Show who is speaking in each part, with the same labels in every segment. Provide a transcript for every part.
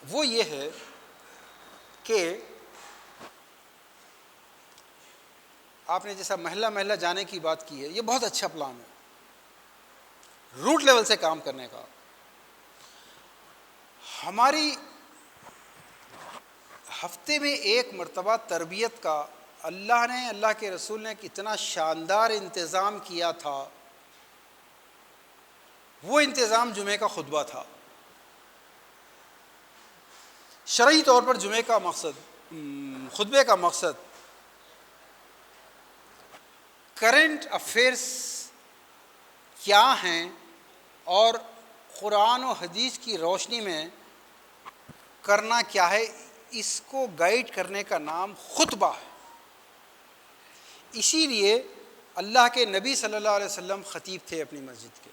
Speaker 1: وہ یہ ہے کہ آپ نے جیسا محلہ محلہ جانے کی بات کی ہے، یہ بہت اچھا پلان ہے روٹ لیول سے کام کرنے کا. ہماری ہفتے میں ایک مرتبہ تربیت کا اللہ نے، اللہ کے رسول نے کتنا شاندار انتظام کیا تھا. وہ انتظام جمعے کا خطبہ تھا. شرعی طور پر جمعے کا مقصد، خطبے کا مقصد کرنٹ افیئرس کیا ہیں اور قرآن و حدیث کی روشنی میں کرنا کیا ہے، اس کو گائیڈ کرنے کا نام خطبہ ہے. اسی لیے اللہ کے نبی صلی اللہ علیہ وسلم خطیب تھے اپنی مسجد کے،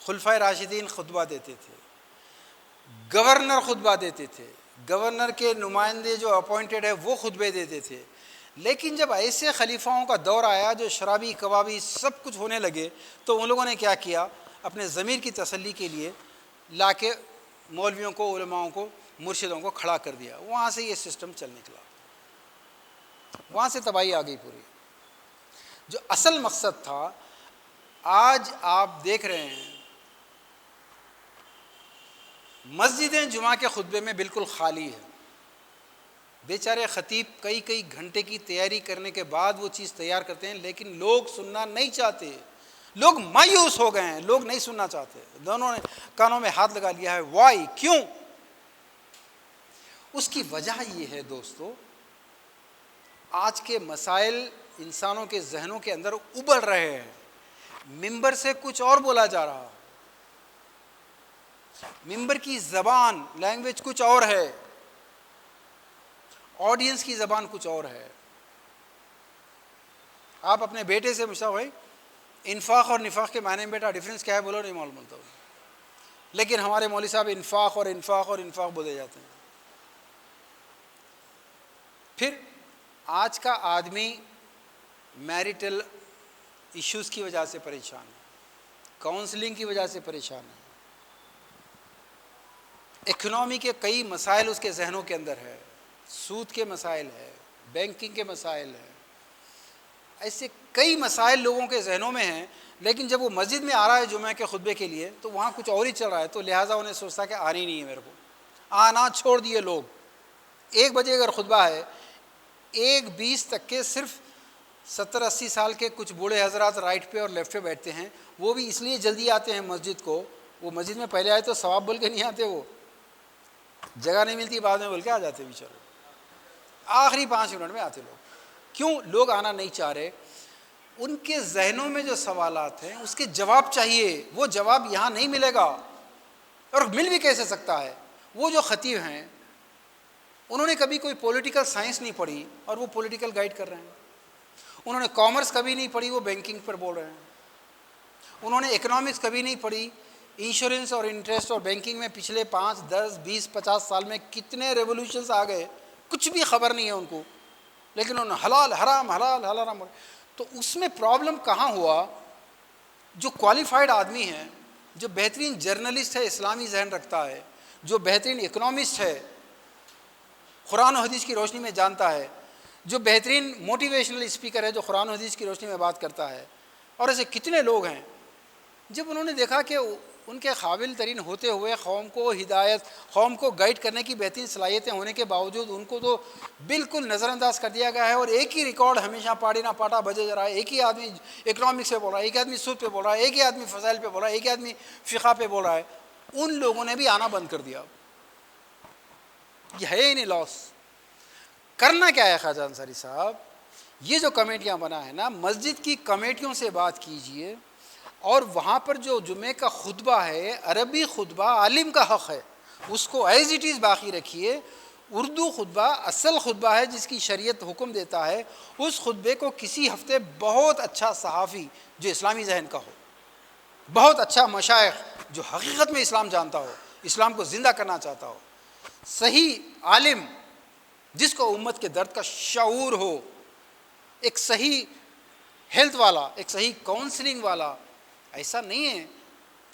Speaker 1: خلفائے راشدین خطبہ دیتے تھے، گورنر خطبہ دیتے تھے، گورنر کے نمائندے جو اپوائنٹڈ ہے وہ خطبے دیتے تھے. لیکن جب ایسے خلیفاؤں کا دور آیا جو شرابی کبابی سب کچھ ہونے لگے، تو ان لوگوں نے کیا کیا، اپنے ضمیر کی تسلی کے لیے لا کے مولویوں کو، علماؤں کو، مرشدوں کو کھڑا کر دیا. وہاں سے یہ سسٹم چل نکلا، وہاں سے تباہی آ گئی پوری. جو اصل مقصد تھا، آج آپ دیکھ رہے ہیں مسجدیں جمعہ کے خطبے میں بالکل خالی ہے. بیچارے خطیب کئی گھنٹے کی تیاری کرنے کے بعد وہ چیز تیار کرتے ہیں، لیکن لوگ سننا نہیں چاہتے. لوگ مایوس ہو گئے ہیں، لوگ نہیں سننا چاہتے. دونوں نے کانوں میں ہاتھ لگا لیا ہے. وائی؟ کیوں؟ اس کی وجہ یہ ہے دوستو، آج کے مسائل انسانوں کے ذہنوں کے اندر ابل رہے ہیں. ممبر سے کچھ اور بولا جا رہا، ممبر کی زبان، لینگویج کچھ اور ہے، آڈینس کی زبان کچھ اور ہے. آپ اپنے بیٹے سے پوچھا، بھائی انفاق اور نفاق کے معنی میں بیٹا ڈیفرنس کیا ہے، بولو نہیں معلوم ہوتا. لیکن ہمارے مولوی صاحب انفاق اور انفاق اور انفاق بولے جاتے ہیں. پھر آج کا آدمی میریٹل ایشوز کی وجہ سے پریشان ہے، کاؤنسلنگ کی وجہ سے پریشان ہے، اکنامی کے کئی مسائل اس کے ذہنوں کے اندر ہے، سود کے مسائل ہے، بینکنگ کے مسائل ہے، ایسے کئی مسائل لوگوں کے ذہنوں میں ہیں. لیکن جب وہ مسجد میں آ رہا ہے جمعہ کے خطبے کے لیے تو وہاں کچھ اور ہی چل رہا ہے، تو لہٰذا انہیں سوچتا کہ آنی نہیں ہے میرے کو. آنا چھوڑ دیے لوگ. 1 بجے اگر خطبہ ہے، 1:20 تک کے صرف 70-80 سال کے کچھ بوڑھے حضرات رائٹ پہ اور لیفٹ پہ بیٹھتے ہیں. وہ بھی اس لیے جلدی آتے ہیں مسجد کو، وہ مسجد میں پہلے آئے تو ثواب بول کے نہیں آتے، وہ جگہ نہیں ملتی بعد میں بول کے آ جاتے بیچارے. آخری 5 منٹ میں آتے لوگ. کیوں لوگ آنا نہیں چاہ رہے؟ ان کے ذہنوں میں جو سوالات ہیں اس کے جواب چاہیے. وہ جواب یہاں نہیں ملے گا، اور مل بھی کیسے سکتا ہے؟ وہ جو خطیب ہیں انہوں نے کبھی کوئی پولیٹیکل سائنس نہیں پڑھی اور وہ پولیٹیکل گائیڈ کر رہے ہیں. انہوں نے کامرس کبھی نہیں پڑھی، وہ بینکنگ پر بول رہے ہیں. انہوں نے اکنامکس کبھی نہیں پڑھی. انشورنس اور انٹرسٹ اور بینکنگ میں پچھلے 5, 10, 20, 50 سال میں کتنے ریولوشنز آ گئے، کچھ بھی خبر نہیں ہے ان کو. لیکن انہوں نے حلال حرام حلال حرام. تو اس میں پرابلم کہاں ہوا؟ جو کوالیفائڈ آدمی ہے، جو بہترین جرنلسٹ ہے، اسلامی ذہن رکھتا ہے، جو بہترین اکنامسٹ ہے، قرآن و حدیث کی روشنی میں جانتا ہے، جو بہترین موٹیویشنل اسپیکر ہے جو قرآن و حدیث کی روشنی میں بات کرتا ہے، اور ایسے کتنے لوگ ہیں. جب انہوں نے دیکھا کہ ان کے قابل ترین ہوتے ہوئے قوم کو ہدایت، قوم کو گائیڈ کرنے کی بہترین صلاحیتیں ہونے کے باوجود ان کو تو بالکل نظر انداز کر دیا گیا ہے، اور ایک ہی ریکارڈ ہمیشہ پاڑی نہ پاٹا بجے جا رہا ہے. ایک ہی آدمی اکنامکس پہ بول رہا ہے، ایک آدمی سود پہ بول رہا ہے، ایک ہی آدمی فضائل پہ بول رہا ہے، ایک ہی آدمی فقہ پہ بول رہا ہے. ان لوگوں نے بھی آنا بند کر دیا. یہ ہے ہی نہیں لاس. کرنا کیا ہے خواجہ انصاری صاحب؟ یہ جو کمیٹیاں بنا ہے نا، مسجد کی کمیٹیوں سے بات کیجئے، اور وہاں پر جو جمعے کا خطبہ ہے، عربی خطبہ عالم کا حق ہے، اس کو ایز اٹ از باقی رکھیے. اردو خطبہ اصل خطبہ ہے جس کی شریعت حکم دیتا ہے. اس خطبے کو کسی ہفتے بہت اچھا صحافی جو اسلامی ذہن کا ہو، بہت اچھا مشائخ جو حقیقت میں اسلام جانتا ہو، اسلام کو زندہ کرنا چاہتا ہو، صحیح عالم جس کو امت کے درد کا شعور ہو، ایک صحیح ہیلتھ والا، ایک صحیح کاؤنسلنگ والا. ایسا نہیں ہے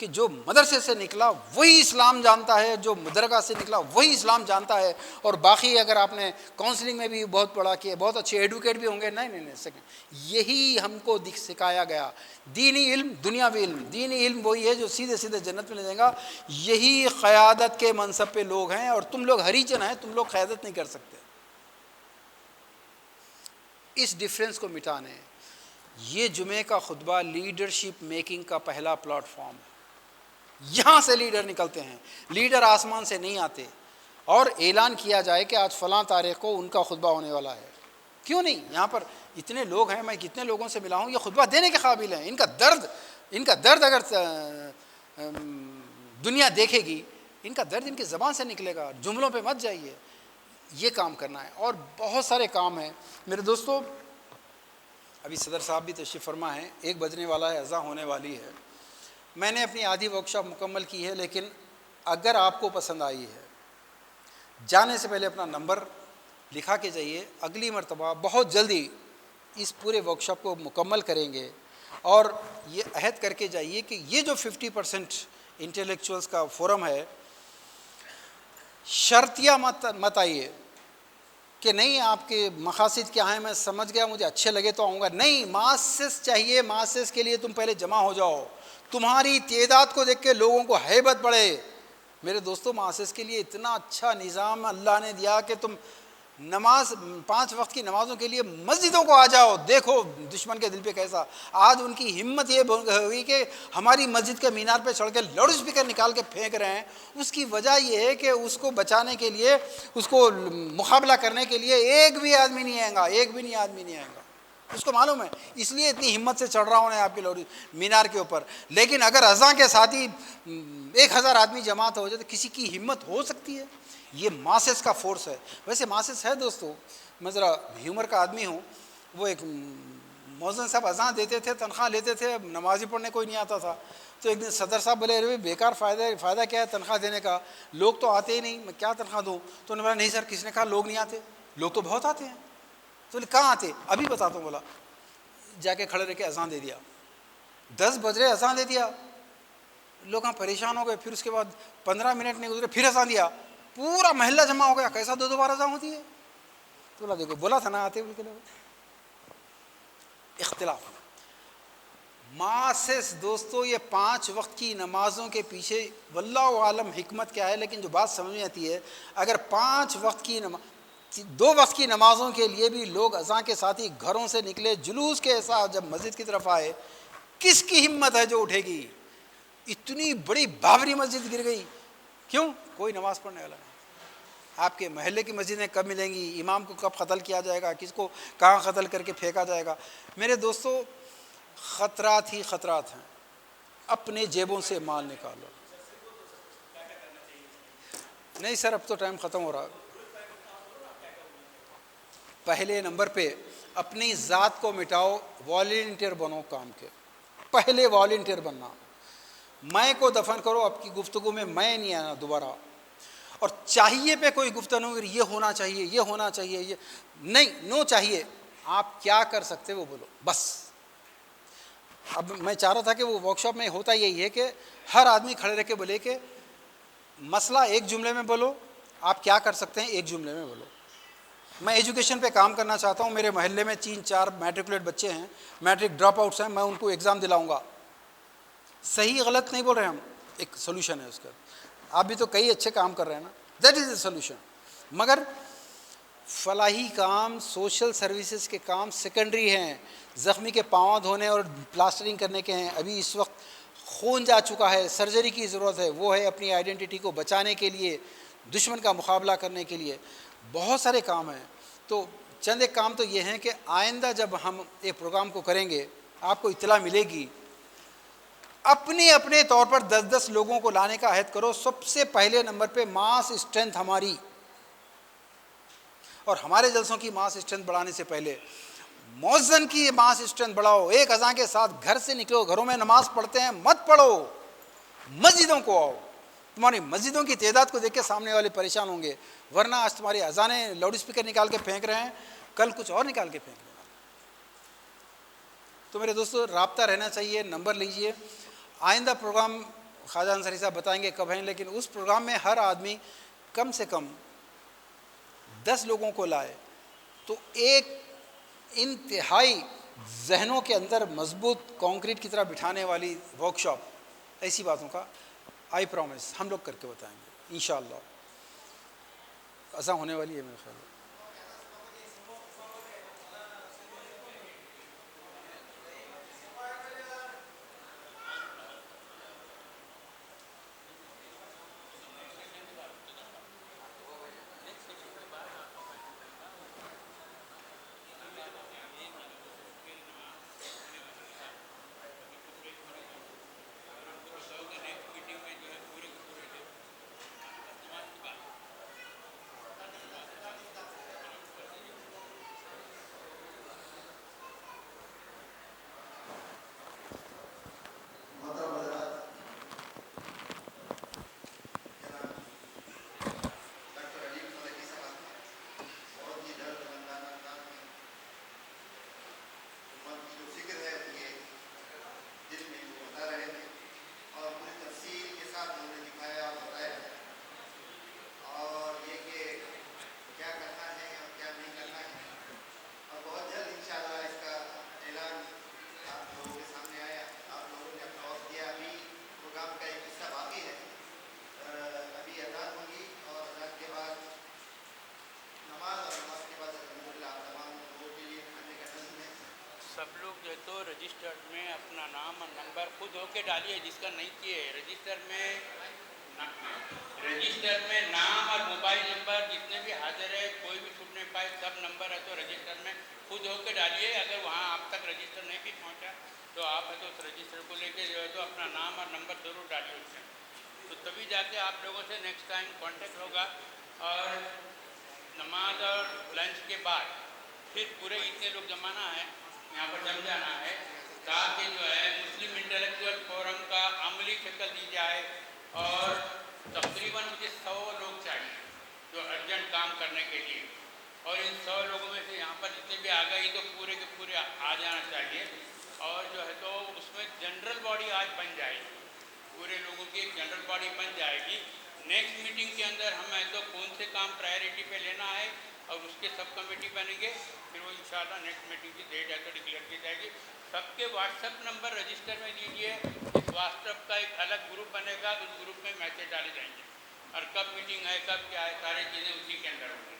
Speaker 1: کہ جو مدرسے سے نکلا وہی اسلام جانتا ہے، جو مدرگاہ سے نکلا وہی اسلام جانتا ہے، اور باقی اگر آپ نے کاؤنسلنگ میں بھی بہت پڑھا کہ بہت اچھے ایڈوکیٹ بھی ہوں گے، نہیں سیکنڈ، یہی ہم کو سکھایا گیا۔ دینی علم دنیاوی علم، دینی علم وہی ہے جو سیدھے سیدھے جنت میں لے جائے گا۔ یہی قیادت کے منصب پہ لوگ ہیں، اور تم لوگ ہریجن ہیں، تم لوگ قیادت نہیں کر سکتے۔ اس ڈفرینس کو مٹانے یہ جمعے کا خطبہ لیڈرشپ میکنگ کا پہلا پلیٹ فارم ہے۔ یہاں سے لیڈر نکلتے ہیں، لیڈر آسمان سے نہیں آتے، اور اعلان کیا جائے کہ آج فلاں تاریخ کو ان کا خطبہ ہونے والا ہے۔ کیوں نہیں؟ یہاں پر اتنے لوگ ہیں، میں کتنے لوگوں سے ملا ہوں، یہ خطبہ دینے کے قابل ہیں۔ ان کا درد اگر دنیا دیکھے گی، ان کا درد ان کی زبان سے نکلے گا، جملوں پہ مت جائیے۔ یہ کام کرنا ہے، اور بہت سارے کام ہیں میرے دوستو۔ ابھی صدر صاحب بھی تشریف فرما ہیں، 1 بجنے والا ہے، اذان ہونے والی ہے۔ میں نے اپنی آدھی ورکشاپ مکمل کی ہے، لیکن اگر آپ کو پسند آئی ہے، جانے سے پہلے اپنا نمبر لکھا کے جائیے۔ اگلی مرتبہ بہت جلدی اس پورے ورکشاپ کو مکمل کریں گے، اور یہ عہد کر کے جائیے کہ یہ جو 50% انٹلیکچوئلس کا فورم ہے، شرطیہ مت آئیے کہ نہیں آپ کے مقاصد کیا ہیں، میں سمجھ گیا، مجھے اچھے لگے تو آؤں گا۔ نہیں، ماسس چاہیے، ماسس کے لیے تم پہلے جمع ہو جاؤ، تمہاری تعداد کو دیکھ کے لوگوں کو ہیبت بڑھے۔ میرے دوستو، ماسس کے لیے اتنا اچھا نظام اللہ نے دیا کہ تم 5 وقت کی نمازوں کے لیے مسجدوں کو آ جاؤ۔ دیکھو دشمن کے دل پہ کیسا آج ان کی ہمت یہ ہوئی کہ ہماری مسجد کے مینار پہ چڑھ کے لاؤڈ اسپیکر نکال کے پھینک رہے ہیں۔ اس کی وجہ یہ ہے کہ اس کو بچانے کے لیے، اس کو مقابلہ کرنے کے لیے ایک بھی آدمی نہیں آئے گا، آدمی نہیں آئے گا، اس کو معلوم ہے، اس لیے اتنی ہمت سے چڑھ رہا ہوں آپ کے مینار کے اوپر۔ لیکن اگر اذان کے ساتھ ہی 1000 آدمی جماعت ہو جائے تو کسی کی ہمت ہو سکتی ہے؟ یہ ماسس کا فورس ہے۔ ویسے ماسس ہے دوستو، میں ذرا ہیومر کا آدمی ہوں۔ وہ ایک مؤذن صاحب اذان دیتے تھے، تنخواہ لیتے تھے، نمازی پڑھنے کوئی نہیں آتا تھا۔ تو ایک دن صدر صاحب بولے، ارے بیکار فائدہ کیا ہے تنخواہ دینے کا، لوگ تو آتے ہی نہیں، میں کیا تنخواہ دوں؟ تو انہوں نے بولا نہیں سر، کس نے کہا لوگ نہیں آتے، لوگ تو بہت آتے ہیں۔ تو کہاں آتے؟ ابھی بتاتا ہوں۔ بولا جا کے کھڑے رہ کے اذان دے دیا، 10 بج رہے اذان دے دیا، لوگ ہاں پریشان ہو گئے۔ پھر اس کے بعد 15 منٹ نہیں گزرے، پھر اذان دیا، پورا محلہ جمع ہو گیا۔ کیسا 2 بار اذان ہوتی ہے؟ تو بولا دیکھو، بولا تھا نا آتے ہوئے کے لوگ۔ اختلاف ماسس دوستو، یہ 5 وقت کی نمازوں کے پیچھے واللہ عالم حکمت کیا ہے، لیکن جو بات سمجھ میں آتی ہے، اگر 5 وقت کی 2 وقت کی نمازوں کے لیے بھی لوگ اذان کے ساتھ ہی گھروں سے نکلے، جلوس کے ساتھ جب مسجد کی طرف آئے، کس کی ہمت ہے جو اٹھے گی؟ اتنی بڑی بابری مسجد گر گئی، کیوں؟ کوئی نماز پڑھنے والا نہیں۔ آپ کے محلے کی مسجدیں کب ملیں گی؟ امام کو کب قتل کیا جائے گا؟ کس کو کہاں قتل کر کے پھینکا جائے گا؟ میرے دوستو، خطرات ہی خطرات ہیں، اپنے جیبوں سے مال نکالو۔ نہیں سر، اب تو ٹائم ختم ہو رہا۔ پہلے نمبر پہ اپنی ذات کو مٹاؤ، والنٹیئر بنو کام کے، پہلے والنٹیئر بننا۔ میں کو دفن کرو، اب کی گفتگو میں میں نہیں آنا دوبارہ، اور چاہیے پہ کوئی گفتگو نہیں، یہ ہونا چاہیے، یہ ہونا چاہیے، یہ نہیں، نو چاہیے۔ آپ کیا کر سکتے وہ بولو بس۔ اب میں چاہ رہا تھا کہ وہ ورکشاپ میں ہوتا یہی ہے کہ ہر آدمی کھڑے رہ کے بولے کہ مسئلہ ایک جملے میں بولو، آپ کیا کر سکتے ہیں ایک جملے میں بولو۔ میں ایجوکیشن پہ کام کرنا چاہتا ہوں، میرے محلے میں 3-4 میٹرکولیٹ بچے ہیں، میٹرک ڈراپ آؤٹس ہیں، میں ان کو ایگزام دلاؤں گا۔ صحیح غلط نہیں بول رہے ہم، ایک سولوشن ہے اس کا۔ آپ بھی تو کئی اچھے کام کر رہے ہیں نا، دیٹ از اے سولوشن۔ مگر فلاحی کام، سوشل سروسز کے کام سیکنڈری ہیں، زخمی کے پاؤں دھونے اور پلاسٹرنگ کرنے کے ہیں۔ ابھی اس وقت خون جا چکا ہے، سرجری کی ضرورت ہے، وہ ہے اپنی آئیڈینٹی کو بچانے کے لیے، دشمن کا مقابلہ کرنے کے لیے، بہت سارے کام ہیں۔ تو چند ایک کام تو یہ ہیں کہ آئندہ جب ہم ایک پروگرام کو کریں گے، آپ کو اطلاع ملے گی، اپنے اپنے طور پر 10-10 لوگوں کو لانے کا عہد کرو۔ سب سے پہلے نمبر پہ ماس اسٹرینتھ ہماری، اور ہمارے جلسوں کی ماس اسٹرینتھ بڑھانے سے پہلے مؤذن کی ماس اسٹرینتھ بڑھاؤ۔ ایک اذان کے ساتھ گھر سے نکلو، گھروں میں نماز پڑھتے ہیں مت پڑھو، مسجدوں کو آؤ۔ تمہاری مسجدوں کی تعداد کو دیکھ کے سامنے والے پریشان ہوں گے، ورنہ آج تمہاری اذانیں لاؤڈ اسپیکر نکال کے پھینک رہے ہیں، کل کچھ اور نکال کے پھینک رہے ہیں۔ تو میرے دوستو، رابطہ رہنا چاہیے، نمبر لیجئے۔ آئندہ پروگرام خواجہ انصاری صاحب بتائیں گے کب ہیں، لیکن اس پروگرام میں ہر آدمی کم سے کم 10 لوگوں کو لائے تو ایک انتہائی ذہنوں کے اندر مضبوط کنکریٹ کی طرح بٹھانے والی ورک شاپ، ایسی باتوں کا آئی پرومس ہم لوگ کر کے بتائیں گے انشاءاللہ، ایسا ہونے والی ہے میرے خیال میں۔
Speaker 2: سب لوگ جو ہے تو رجسٹر میں اپنا نام اور نمبر خود ہو کے ڈالیے، جس کا نہیں کیے رجسٹر میں نام اور موبائل نمبر جتنے بھی حاضر ہے، کوئی بھی چھوٹ نہیں پائے، سب نمبر ہے تو رجسٹر میں خود ہو کے ڈالیے۔ اگر وہاں آپ تک رجسٹر نہیں بھی پہنچا تو آپ ہے تو اس رجسٹر کو لے کے جو ہے تو اپنا نام اور نمبر ضرور ڈالیے اس میں، تو تبھی جا کے آپ لوگوں سے نیکسٹ ٹائم کانٹیکٹ ہوگا۔ اور نماز اور لنچ کے بعد پھر پورے اتنے لوگ جمانا ہے، یہاں پر جم جانا ہے، تاکہ جو ہے مسلم انٹلیکچوئل فورم کا عملی شکل دی جائے۔ اور تقریباً مجھے 100 لوگ چاہیے جو ارجنٹ کام کرنے کے لیے، اور ان 100 لوگوں میں سے یہاں پر جتنے بھی آ گئے تو پورے کے پورے آ جانا چاہیے۔ اور جو ہے تو اس میں جنرل باڈی آج بن جائے گی، پورے لوگوں کی ایک جنرل باڈی بن جائے گی۔ نیکسٹ میٹنگ کے اندر ہم ہے تو کون سے کام پرائیورٹی پہ لینا ہے اور اس کے سب کمیٹی بنیں گے، پھر وہ انشاءاللہ نیکسٹ میٹنگ کی ڈیٹ ہے تو ڈکلیئر کی جائے گی۔ سب کے واٹس ایپ نمبر رجسٹر میں دیجیے، اس واٹس ایپ کا ایک الگ گروپ بنے گا، اس گروپ میں میسیج ڈالے جائیں گے، اور کب میٹنگ ہے کب کیا ہے ساری چیزیں اسی کے اندر ہوں گی۔